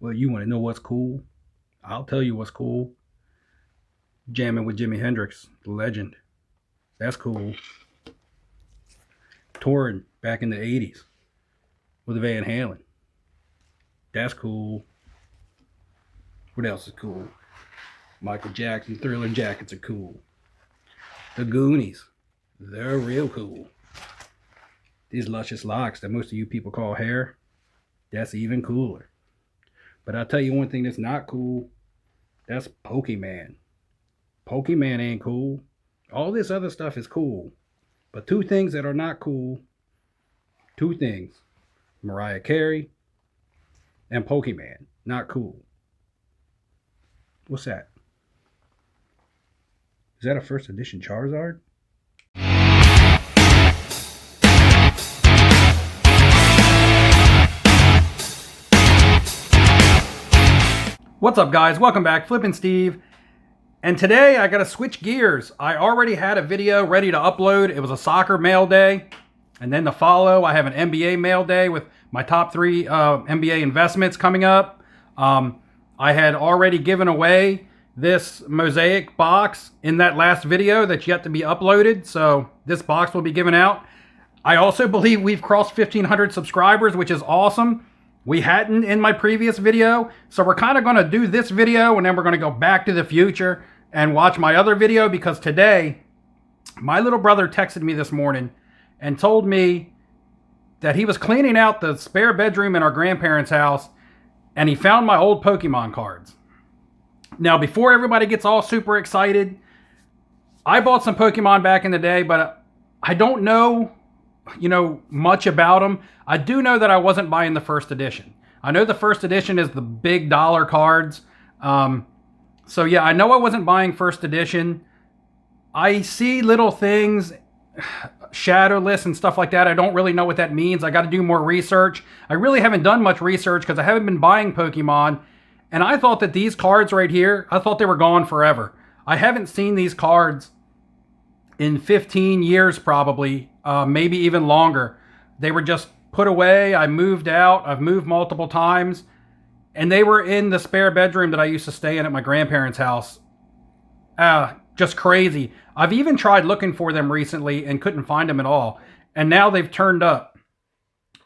Well, you want to know what's cool? I'll tell you what's cool. Jamming with Jimi Hendrix, the legend. That's cool. Touring back in the 80s with Van Halen. That's cool. What else is cool? Michael Jackson Thriller jackets are cool. The Goonies, they're real cool. These luscious locks that most of you people call hair, that's even cooler. But I'll tell you one thing that's not cool. That's Pokemon. Pokemon ain't cool. All this other stuff is cool. But two things that are not cool. Two things. Mariah Carey and Pokemon. Not cool. What's that? Is that a first edition Charizard? What's up, guys? Welcome back. Flippin' Steve. And today I got to switch gears. I already had a video ready to upload. It was a soccer mail day. And then to follow, I have an NBA mail day with my top 3 NBA investments coming up. I had already given away this mosaic box in that last video that's yet to be uploaded. So this box will be given out. I also believe we've crossed 1,500 subscribers, which is awesome. We hadn't in my previous video. So we're kind of going to do this video and then we're going to go back to the future and watch my other video, because today my little brother texted me this morning and told me that he was cleaning out the spare bedroom in our grandparents' house and he found my old Pokemon cards. Now, before everybody gets all super excited, I bought some Pokemon back in the day, but I don't know, much about them. I do know that I wasn't buying the first edition. I know the first edition is the big dollar cards. So yeah, I know I wasn't buying first edition. I see little things, shadowless and stuff like that. I don't really know what that means. I got to do more research. I really haven't done much research because I haven't been buying Pokemon. And I thought that these cards right here, I thought they were gone forever. I haven't seen these cards in 15 years probably, maybe even longer. They were just put away. I moved out. I've moved multiple times. And they were in the spare bedroom that I used to stay in at my grandparents' house. Just crazy. I've even tried looking for them recently and couldn't find them at all. And now they've turned up.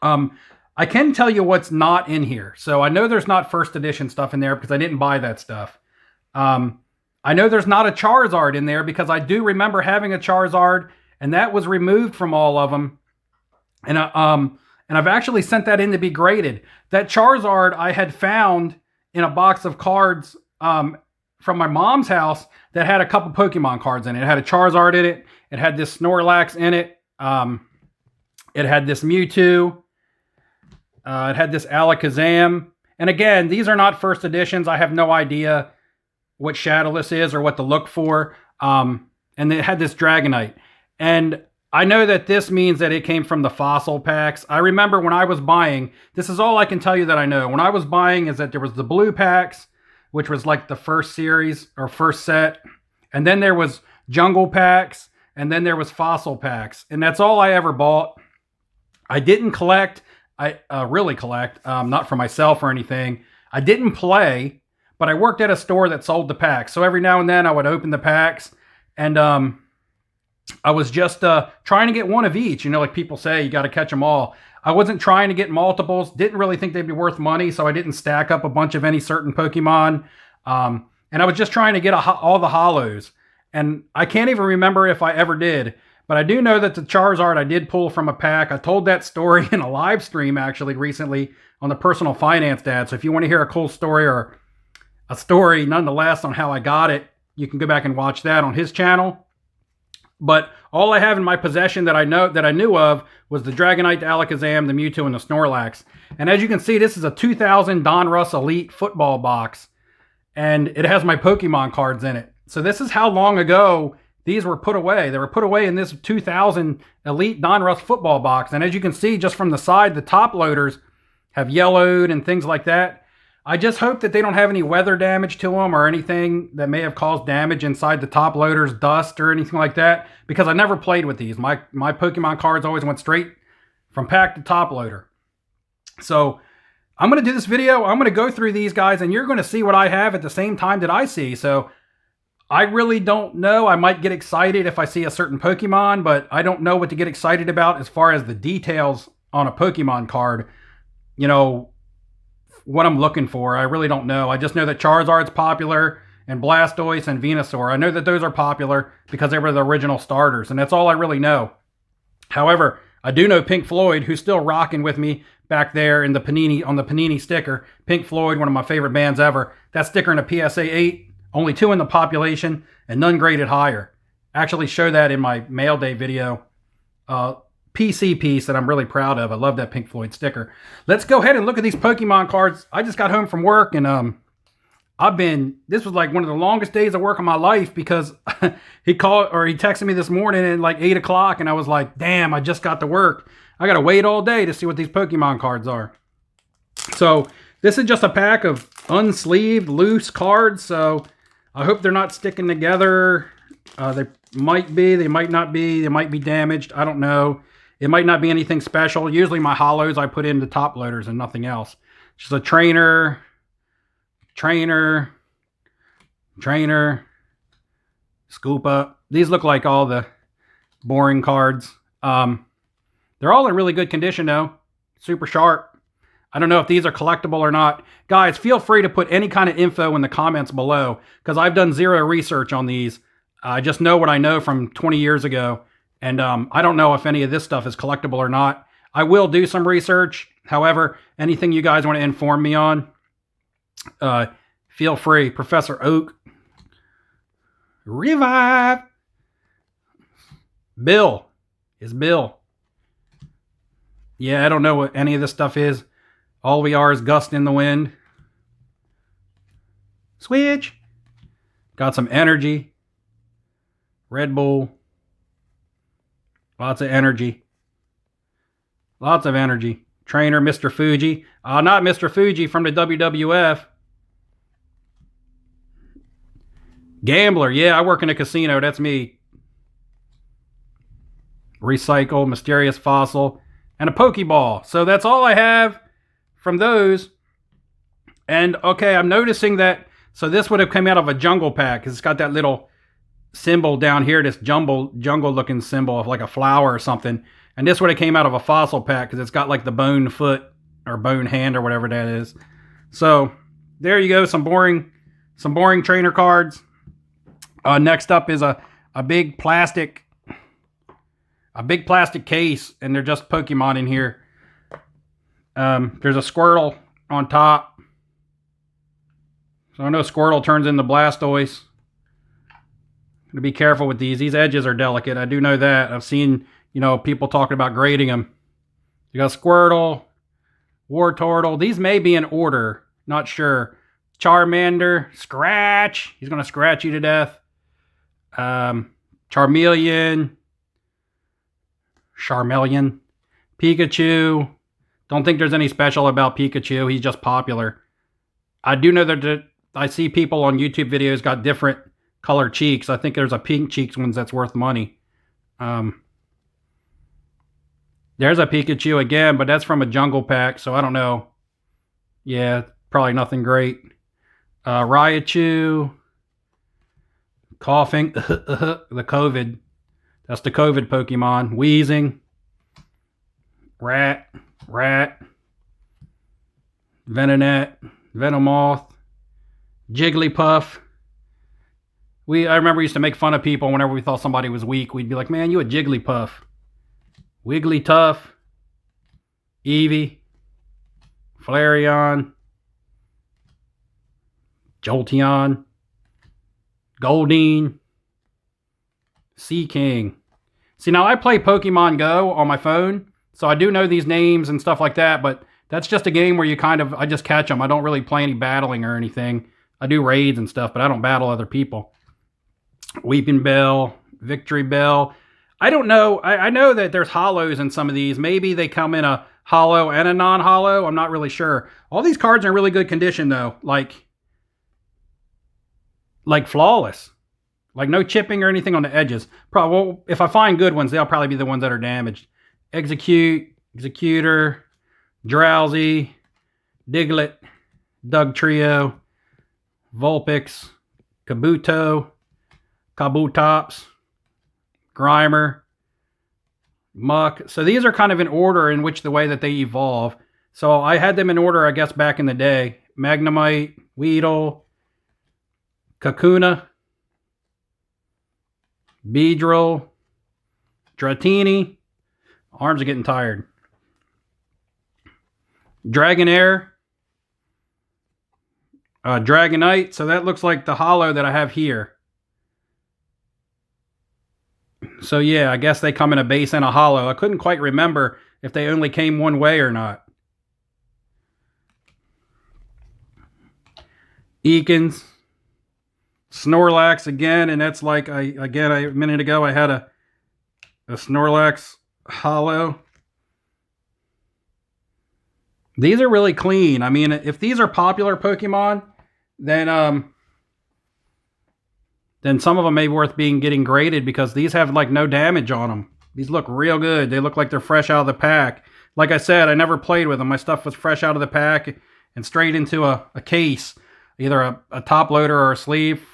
I can tell you what's not in here. So I know there's not first edition stuff in there because I didn't buy that stuff. I know there's not a Charizard in there because I do remember having a Charizard and that was removed from all of them. And I've actually sent that in to be graded. That Charizard I had found in a box of cards from my mom's house that had a couple Pokemon cards in it. It had a Charizard in it. It had this Snorlax in it. It had this Mewtwo. It had this Alakazam. And again, these are not first editions. I have no idea what Shadowless is or what to look for. And it had this Dragonite. And I know that this means that it came from the fossil packs. I remember when I was buying, this is all I can tell you that I know. When I was buying is that there was the blue packs, which was like the first series or first set. And then there was jungle packs. And then there was fossil packs. And that's all I ever bought. I didn't collect. I really collect, not for myself or anything. I didn't play, but I worked at a store that sold the packs. So every now and then I would open the packs and I was just trying to get one of each. Like people say, you got to catch them all. I wasn't trying to get multiples. Didn't really think they'd be worth money, so I didn't stack up a bunch of any certain Pokemon. And I was just trying to get all the holos. And I can't even remember if I ever did. But I do know that the Charizard I did pull from a pack. I told that story in a live stream actually recently on the Personal Finance Dad. So if you want to hear a cool story or a story nonetheless on how I got it, you can go back and watch that on his channel. But all I have in my possession that I knew of was the Dragonite, the Alakazam, the Mewtwo, and the Snorlax. And as you can see, this is a 2000 Donruss Elite football box. And it has my Pokemon cards in it. So this is how long ago these were put away. They were put away in this 2000 Elite Donruss football box. And as you can see, just from the side, the top loaders have yellowed and things like that. I just hope that they don't have any weather damage to them or anything that may have caused damage inside the top loaders, dust or anything like that, because I never played with these. My Pokemon cards always went straight from pack to top loader. So I'm going to do this video. I'm going to go through these guys, and you're going to see what I have at the same time that I see. So I really don't know. I might get excited if I see a certain Pokemon, but I don't know what to get excited about as far as the details on a Pokemon card. You know, what I'm looking for. I really don't know. I just know that Charizard's popular, and Blastoise and Venusaur. I know that those are popular because they were the original starters, and that's all I really know. However, I do know Pink Floyd, who's still rocking with me back there in the Panini, on the Panini sticker. Pink Floyd, one of my favorite bands ever. That sticker in a PSA 8, only 2 in the population, and none graded higher. Actually show that in my mail day video. PC piece that I'm really proud of. I love that Pink Floyd sticker. Let's go ahead and look at these Pokemon cards. I just got home from work, and this was like one of the longest days of work of my life, because he texted me this morning at like 8 o'clock, and I was like, damn, I just got to work. I got to wait all day to see what these Pokemon cards are. So this is just a pack of unsleeved, loose cards. So I hope they're not sticking together. They might be, they might not be, they might be damaged. I don't know. It might not be anything special. Usually my hollows I put into top loaders and nothing else. Just a trainer, scoop up. These look like all the boring cards. They're all in really good condition though. Super sharp. I don't know if these are collectible or not. Guys, feel free to put any kind of info in the comments below, because I've done zero research on these. I just know what I know from 20 years ago. And I don't know if any of this stuff is collectible or not. I will do some research. However, anything you guys want to inform me on, feel free. Professor Oak. Revive. Bill. Is Bill. Yeah, I don't know what any of this stuff is. All we are is gust in the wind. Switch. Got some energy. Red Bull. Lots of energy. Lots of energy. Trainer, Mr. Fuji. Not Mr. Fuji from the WWF. Gambler. Yeah, I work in a casino. That's me. Recycle, Mysterious Fossil, and a Pokeball. So that's all I have from those. And okay, I'm noticing that, so this would have come out of a jungle pack, because it's got that little symbol down here, this jungle looking symbol of like a flower or something. And this would have came out of a fossil pack, because it's got like the bone foot or bone hand or whatever that is. So there you go, some boring trainer cards. Next up is a big plastic case, and they're just Pokemon in here. There's a Squirtle on top. So I know Squirtle turns into Blastoise. To be careful with these. These edges are delicate. I do know that. I've seen, people talking about grading them. You got Squirtle, Wartortle. These may be in order. Not sure. Charmander, Scratch. He's going to scratch you to death. Charmeleon. Pikachu. Don't think there's any special about Pikachu. He's just popular. I do know that I see people on YouTube videos got different color cheeks. I think there's a pink cheeks ones that's worth money. There's a Pikachu again, but that's from a jungle pack, so I don't know. Yeah, probably nothing great. Raichu. Coughing. The COVID. That's the COVID Pokemon. Wheezing. Rat. Venonat. Venomoth. Jigglypuff. I remember we used to make fun of people whenever we thought somebody was weak. We'd be like, man, you a Jigglypuff. Wigglytuff. Eevee. Flareon. Jolteon. Goldeen. Seaking. See, now I play Pokemon Go on my phone, so I do know these names and stuff like that, but that's just a game where I just catch them. I don't really play any battling or anything. I do raids and stuff, but I don't battle other people. Weeping Bell, Victory Bell. I don't know. I know that there's hollows in some of these. Maybe they come in a hollow and a non-hollow. I'm not really sure. All these cards are in really good condition, though. Like flawless. Like no chipping or anything on the edges. Well, if I find good ones, they'll probably be the ones that are damaged. Executor, Drowsy, Diglett, Dugtrio, Vulpix, Kabuto, Kabutops, Grimer, Muck. So these are kind of in order in which the way that they evolve. So I had them in order, I guess, back in the day. Magnemite, Weedle, Kakuna, Beedrill, Dratini. Arms are getting tired. Dragonair, Dragonite. So that looks like the holo that I have here. So yeah, I guess they come in a base and a holo. I couldn't quite remember if they only came one way or not. Eakins, Snorlax again, and that's like, a minute ago I had a Snorlax holo. These are really clean. I mean, if these are popular Pokemon, then some of them may be worth getting graded, because these have like no damage on them. These look real good. They look like they're fresh out of the pack. Like I said, I never played with them. My stuff was fresh out of the pack and straight into a case, either a top loader or a sleeve.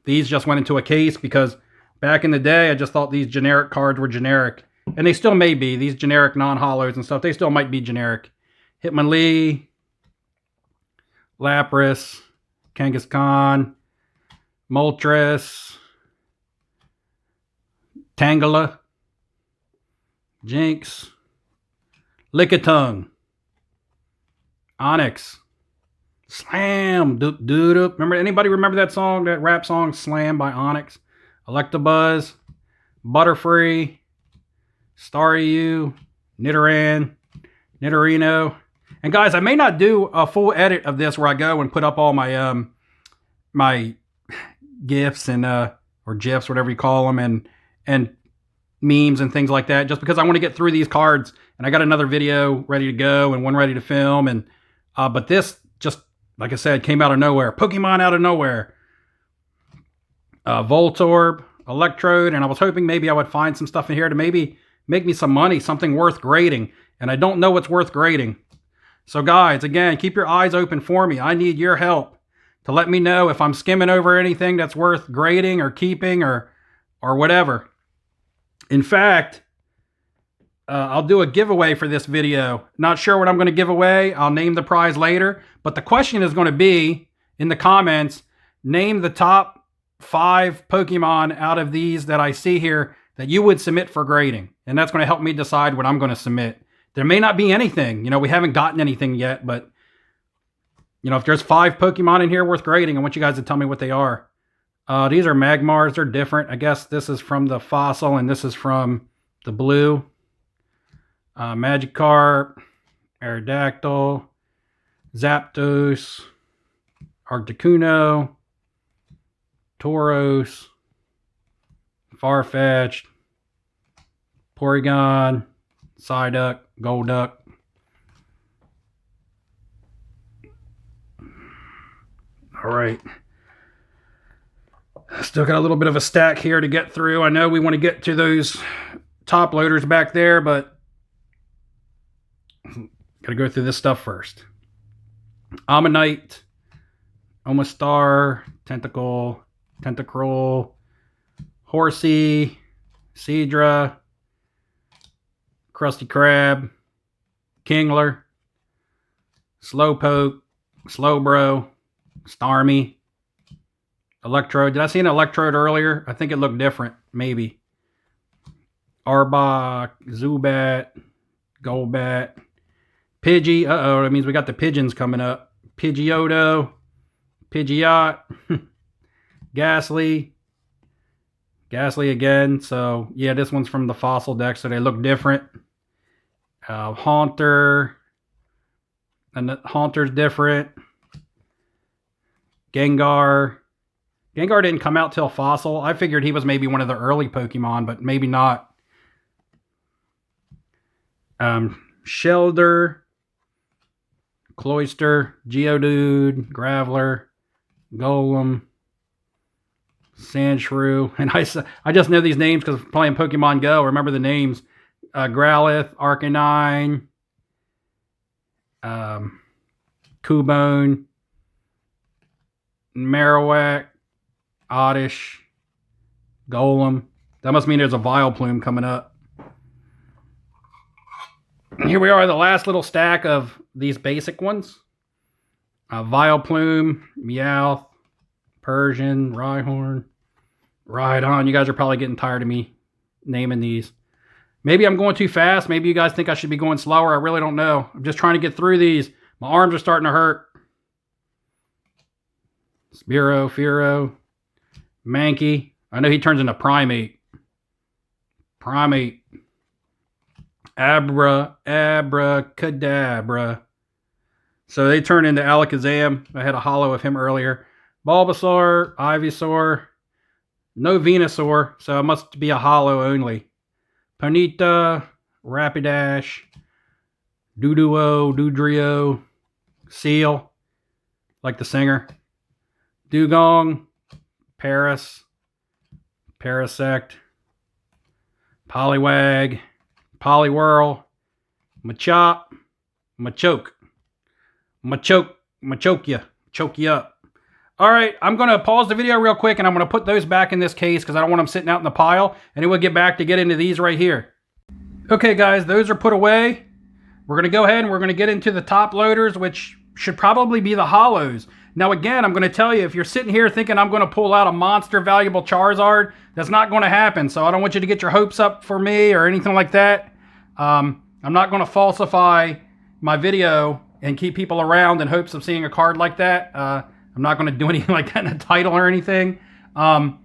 These just went into a case because back in the day, I just thought these generic cards were generic. And they still may be. These generic non-holos and stuff, they still might be generic. Hitmonlee, Lapras, Kangaskhan, Moltres, Tangela, Jinx, Lickitung, Onyx, Slam, Doop Doop. Anybody remember that song, that rap song, Slam by Onyx? Electabuzz, Butterfree, Staryu, Nidoran, Nidorino. And guys, I may not do a full edit of this where I go and put up all my my GIFs and or GIFs, whatever you call them, and memes and things like that, just because I want to get through these cards, and I got another video ready to go and one ready to film, and but this just, like I said, came out of nowhere. Pokemon out of nowhere. Voltorb, Electrode, and I was hoping maybe I would find some stuff in here to maybe make me some money, something worth grading, and I don't know what's worth grading. So guys, again, keep your eyes open for me. I need your help to let me know if I'm skimming over anything that's worth grading or keeping or whatever. In fact, I'll do a giveaway for this video. Not sure what I'm going to give away. I'll name the prize later. But the question is going to be, in the comments, name the top 5 Pokemon out of these that I see here that you would submit for grading. And that's going to help me decide what I'm going to submit. There may not be anything. You know, we haven't gotten anything yet, but you know, if there's 5 Pokemon in here worth grading, I want you guys to tell me what they are. These are Magmars. They're different. I guess this is from the fossil and this is from the blue. Magikarp, Aerodactyl, Zapdos, Articuno, Tauros, Farfetch'd, Porygon, Psyduck, Golduck. All right. Still got a little bit of a stack here to get through. I know we want to get to those top loaders back there, but got to go through this stuff first. Ammonite, Omastar, Tentacruel, Horsey, Seadra, Krusty Krab, Kingler, Slowpoke, Slowbro, Starmie, Electrode. Did I see an Electrode earlier? I think it looked different, maybe. Arbok, Zubat, Golbat, Pidgey. Uh-oh, that means we got the pigeons coming up. Pidgeotto, Pidgeot, Ghastly. Ghastly again. So, yeah, this one's from the fossil deck, so they look different. Haunter. And the Haunter's different. Gengar. Gengar didn't come out till fossil. I figured he was maybe one of the early Pokemon, but maybe not. Shelder, Cloyster, Geodude, Graveler, Golem, Sandshrew. And I just know these names because playing Pokemon Go. Remember the names. Growlithe, Arcanine, Cubone, Marowak, Oddish, Golem. That must mean there's a Vileplume coming up. And here we are, the last little stack of these basic ones. Vileplume, Meowth, Persian, Rhyhorn, Rhydon. You guys are probably getting tired of me naming these. Maybe I'm going too fast. Maybe you guys think I should be going slower. I really don't know. I'm just trying to get through these. My arms are starting to hurt. Spearow, Fearow, Mankey. I know he turns into Primate. Primate. Abracadabra. So they turn into Alakazam. I had a holo of him earlier. Bulbasaur, Ivysaur. No Venusaur, so it must be a holo only. Ponyta, Rapidash, Doduo, Dodrio, Seal, like the singer. Dugong, Paris, Parasect, Poliwag, Poliwhirl, Machop, Machoke, choke you up. All right, I'm going to pause the video real quick, and I'm going to put those back in this case because I don't want them sitting out in the pile, and then we'll get back to get into these right here. Okay, guys, those are put away. We're going to go ahead and we're going to get into the top loaders, which should probably be the holos. Now, again, I'm going to tell you, if you're sitting here thinking I'm going to pull out a monster valuable Charizard, that's not going to happen, so I don't want you to get your hopes up for me or anything like that. I'm not going to falsify my video and keep people around in hopes of seeing a card like that. I'm not going to do anything like that in the title or anything. And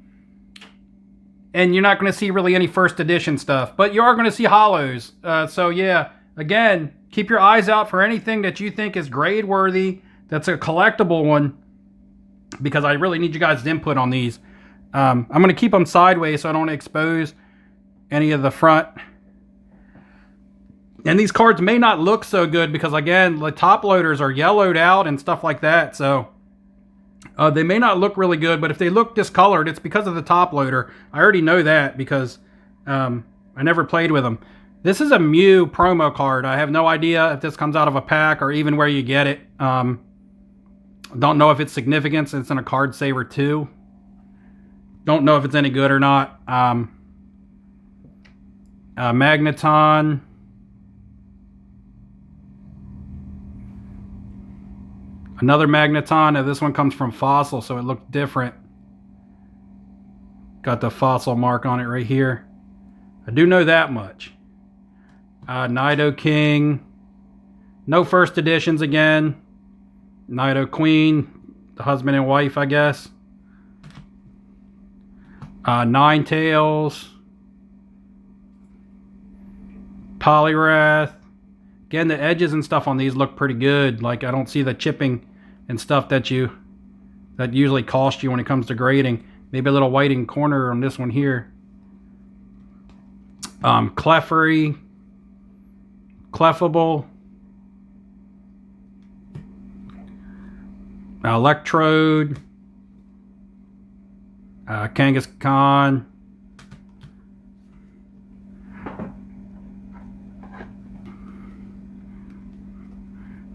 you're not going to see really any first edition stuff. But you are going to see holos. So yeah, again, keep your eyes out for anything that you think is grade worthy. That's a collectible one. Because I really need you guys' input on these. I'm going to keep them sideways so I don't expose any of the front. And these cards may not look so good because, again, the top loaders are yellowed out and stuff like that. So they may not look really good, but if they look discolored, it's because of the top loader. I already know that because I never played with them. This is a Mew promo card. I have no idea if this comes out of a pack or even where you get it. Don't know if it's significant since it's in a card saver too. Don't know if it's any good or not. Magneton. Another Magneton. Now this one comes from Fossil, so it looked different. Got the Fossil mark on it right here. I do know that much. Nidoking. No first editions again. Nidoqueen. The husband and wife, I guess. Ninetales. Poliwrath. Again, the edges and stuff on these look pretty good. Like, I don't see the chipping and stuff that usually cost you when it comes to grading. Maybe a little whiting corner on this one here. Clefairy. Clefable. Electrode. Kangaskhan.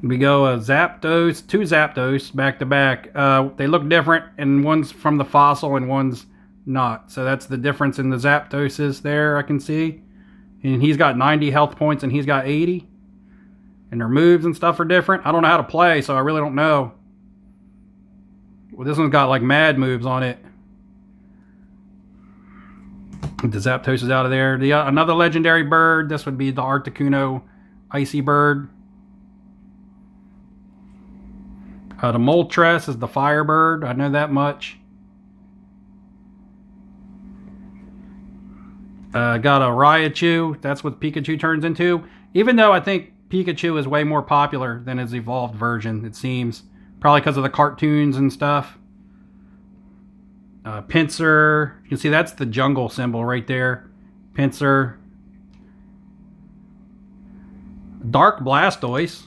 We go Zapdos, two Zapdos back to back. They look different, and one's from the Fossil and one's not. So that's the difference in the Zapdoses there, I can see. And he's got 90 health points and he's got 80. And their moves and stuff are different. I don't know how to play, so I really don't know. Well, this one's got like mad moves on it. The Zapdos is out of there. Another legendary bird. This would be the Articuno Icy Bird. The Moltres is the Firebird. I know that much. Got a Raichu. That's what Pikachu turns into. Even though I think Pikachu is way more popular than his evolved version, it seems. Probably because of the cartoons and stuff. Pinsir. You can see that's the jungle symbol right there. Pinsir. Dark Blastoise.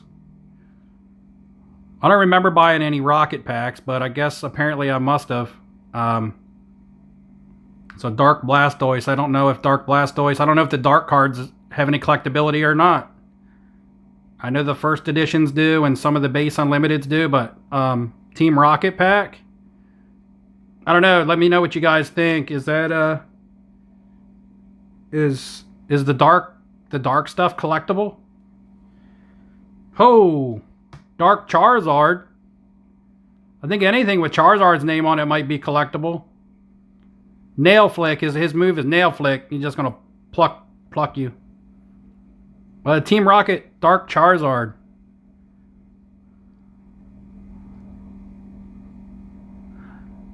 I don't remember buying any rocket packs, but I guess apparently I must have. So Dark Blastoise. I don't know if Dark Blastoise... I don't know if the Dark cards have any collectability or not. I know the first editions do and some of the base unlimiteds do, but Team Rocket pack. I don't know. Let me know what you guys think. Is that is the dark stuff collectible? Oh, Dark Charizard. I think anything with Charizard's name on it might be collectible. Nail Flick, his move is Nail Flick. He's just gonna pluck you. Team Rocket Dark Charizard.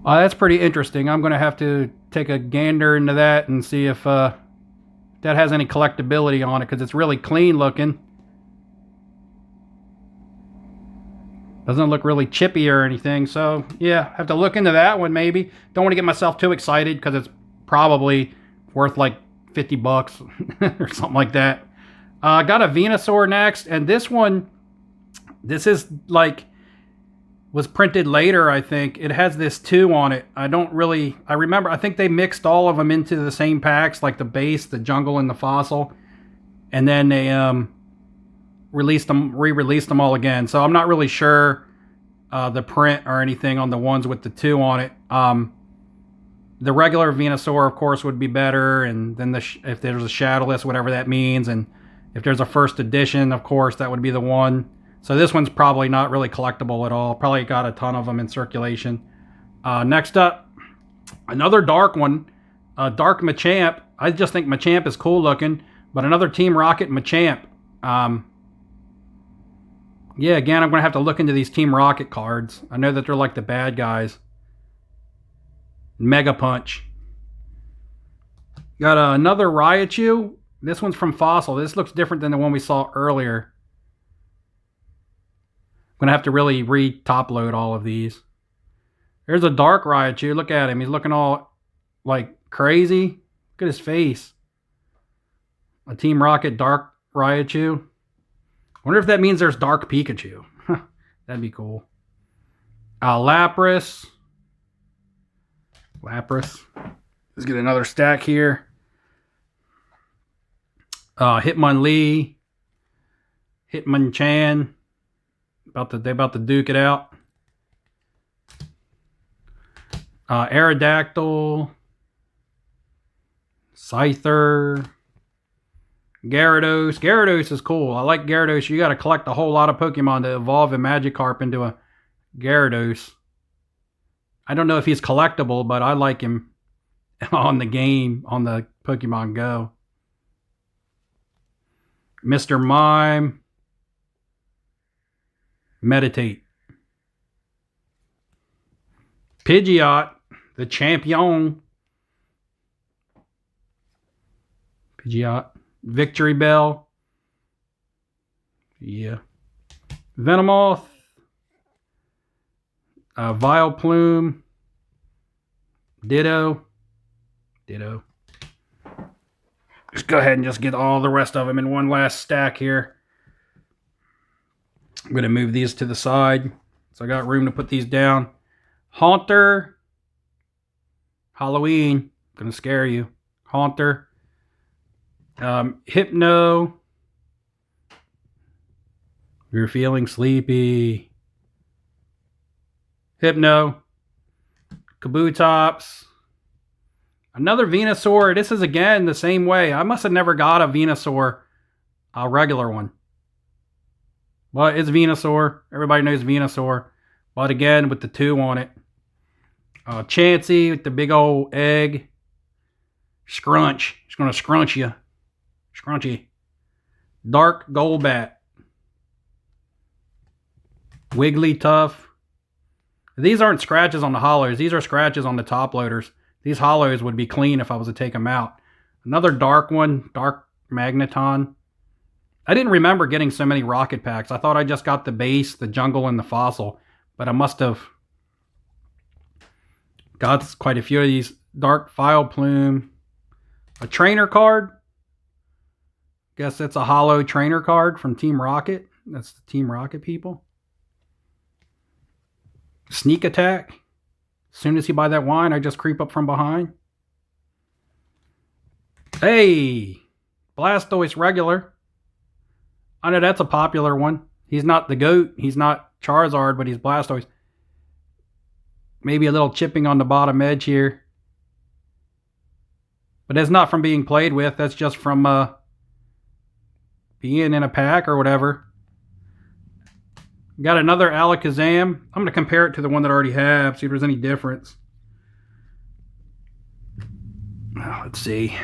That's pretty interesting. I'm gonna have to take a gander into that and see if that has any collectability on it, because it's really clean looking. Doesn't look really chippy or anything, so yeah, have to look into that one maybe. Don't want to get myself too excited because it's probably worth like 50 bucks or something like that. Got a Venusaur next, and this is like, was printed later, I think. It has this 2 on it. I remember, I think they mixed all of them into the same packs, like the base, the jungle, and the fossil. And then they re-released them all again. So I'm not really sure the print or anything on the ones with the 2 on it. The regular Venusaur, of course, would be better. And then if there's a Shadowless, whatever that means. And if there's a first edition, of course, that would be the one. So this one's probably not really collectible at all. Probably got a ton of them in circulation. Next up, another dark one. Dark Machamp. I just think Machamp is cool looking. But another Team Rocket Machamp. Yeah, again, I'm going to have to look into these Team Rocket cards. I know that they're like the bad guys. Mega Punch. Got another Raichu. This one's from Fossil. This looks different than the one we saw earlier. I'm going to have to really re-top load all of these. There's a dark Raichu. Look at him. He's looking all like crazy. Look at his face. A Team Rocket dark Raichu. I wonder if that means there's dark Pikachu. That'd be cool. Lapras. Let's get another stack here. Hitmonlee. Hitmonchan. They about to duke it out. Aerodactyl. Scyther. Gyarados. Gyarados is cool. I like Gyarados. You got to collect a whole lot of Pokemon to evolve a Magikarp into a Gyarados. I don't know if he's collectible, but I like him on the game, on the Pokemon Go. Mr. Mime. Meditate. Pidgeot, the champion. Pidgeot. Victory Bell. Yeah. Venomoth. Vileplume. Ditto. Just go ahead and just get all the rest of them in one last stack here. I'm going to move these to the side, so I got room to put these down. Haunter. Halloween. Going to scare you. Haunter. Hypno. You're feeling sleepy. Hypno. Kabutops. Another Venusaur. This is again the same way. I must have never got a Venusaur, a regular one. But it's Venusaur. Everybody knows Venusaur. But again, with the 2 on it. Chansey with the big old egg. Scrunch. It's going to scrunch you. Scrunchy. Dark Golbat. Wigglytuff. These aren't scratches on the hollows. These are scratches on the top loaders. These hollows would be clean if I was to take them out. Another dark one. Dark Magneton. I didn't remember getting so many rocket packs. I thought I just got the base, the jungle, and the fossil. But I must have got quite a few of these. Dark Vileplume. A trainer card. Guess that's a hollow trainer card from Team Rocket. That's the Team Rocket people. Sneak Attack. As soon as you buy that wine, I just creep up from behind. Hey! Blastoise regular. I know that's a popular one. He's not the GOAT. He's not Charizard, but he's Blastoise. Maybe a little chipping on the bottom edge here. But that's not from being played with. That's just from being in a pack or whatever. Got another Alakazam. I'm going to compare it to the one that I already have, see if there's any difference. Let's see.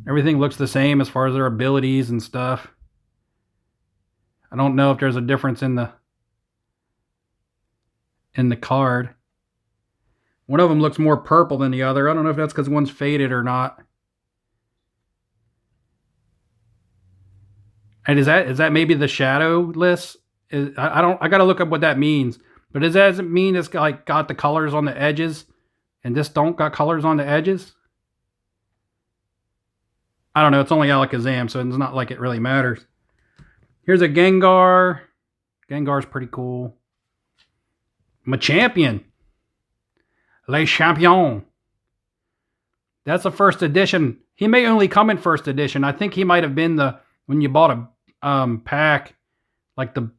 Everything looks the same as far as their abilities and stuff. I don't know if there's a difference in the card. One of them looks more purple than the other. I don't know if that's because one's faded or not. And is that maybe the shadowless? I gotta look up what that means. But does that mean it's like got the colors on the edges, and this don't got colors on the edges? I don't know. It's only Alakazam, so it's not like it really matters. Here's a Gengar. Gengar's pretty cool. Machamp. Le Champion. That's a first edition. He may only come in first edition. I think he might have been when you bought a pack, like the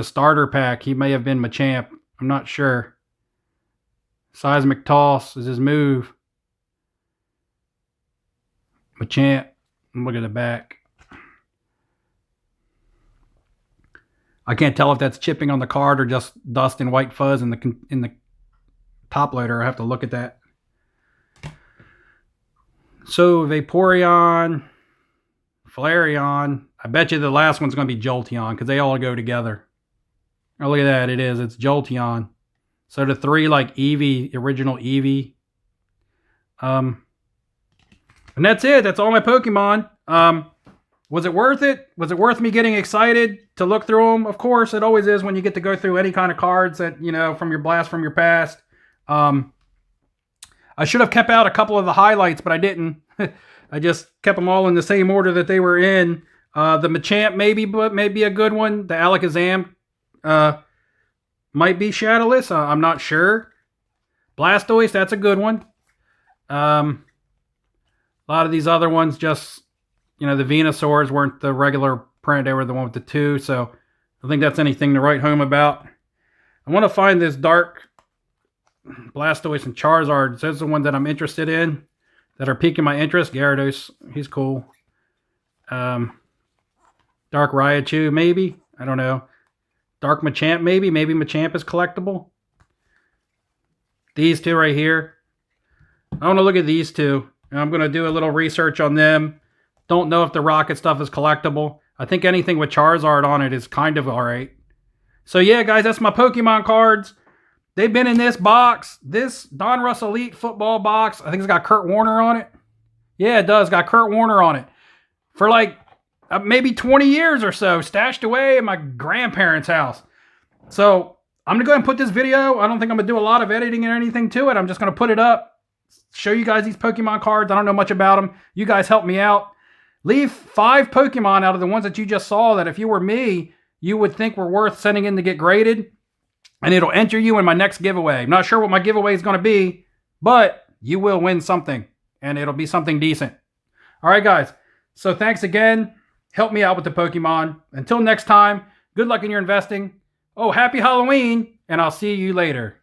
starter pack, he may have been Machamp. I'm not sure. Seismic Toss is his move. Machamp. Look at the back. I can't tell if that's chipping on the card or just dust and white fuzz in the top loader. I have to look at that. So Vaporeon, Flareon. I bet you the last one's going to be Jolteon because they all go together. Oh, look at that. It is. It's Jolteon. So the three like Eevee, original Eevee. And that's it. That's all my Pokemon. Was it worth it? Was it worth me getting excited to look through them? Of course, it always is when you get to go through any kind of cards that, you know, from your blast from your past. I should have kept out a couple of the highlights, but I didn't. I just kept them all in the same order that they were in. The Machamp maybe a good one. The Alakazam might be shadowless. I'm not sure. Blastoise, that's a good one. A lot of these other ones just, you know, the Venusaurs weren't the regular print. They were the one with the 2. So I think that's anything to write home about. I want to find this dark Blastoise and Charizard. Those are the ones that I'm interested in, that are piquing my interest. Gyarados, he's cool. Dark Raichu, maybe. I don't know. Dark Machamp, maybe. Maybe Machamp is collectible. These two right here. I want to look at these two. And I'm going to do a little research on them. Don't know if the Rocket stuff is collectible. I think anything with Charizard on it is kind of alright. So yeah, guys, that's my Pokemon cards. They've been in this box. This Donruss Elite football box. I think it's got Kurt Warner on it. Yeah, it does. Got Kurt Warner on it. For like maybe 20 years or so. Stashed away in my grandparents' house. So I'm going to go ahead and put this video. I don't think I'm going to do a lot of editing or anything to it. I'm just going to put it up. Show you guys these Pokemon cards. I don't know much about them. You guys help me out. Leave 5 Pokemon out of the ones that you just saw that if you were me, you would think were worth sending in to get graded. And it'll enter you in my next giveaway. I'm not sure what my giveaway is going to be, but you will win something. And it'll be something decent. All right, guys. So thanks again. Help me out with the Pokemon. Until next time, good luck in your investing. Oh, happy Halloween. And I'll see you later.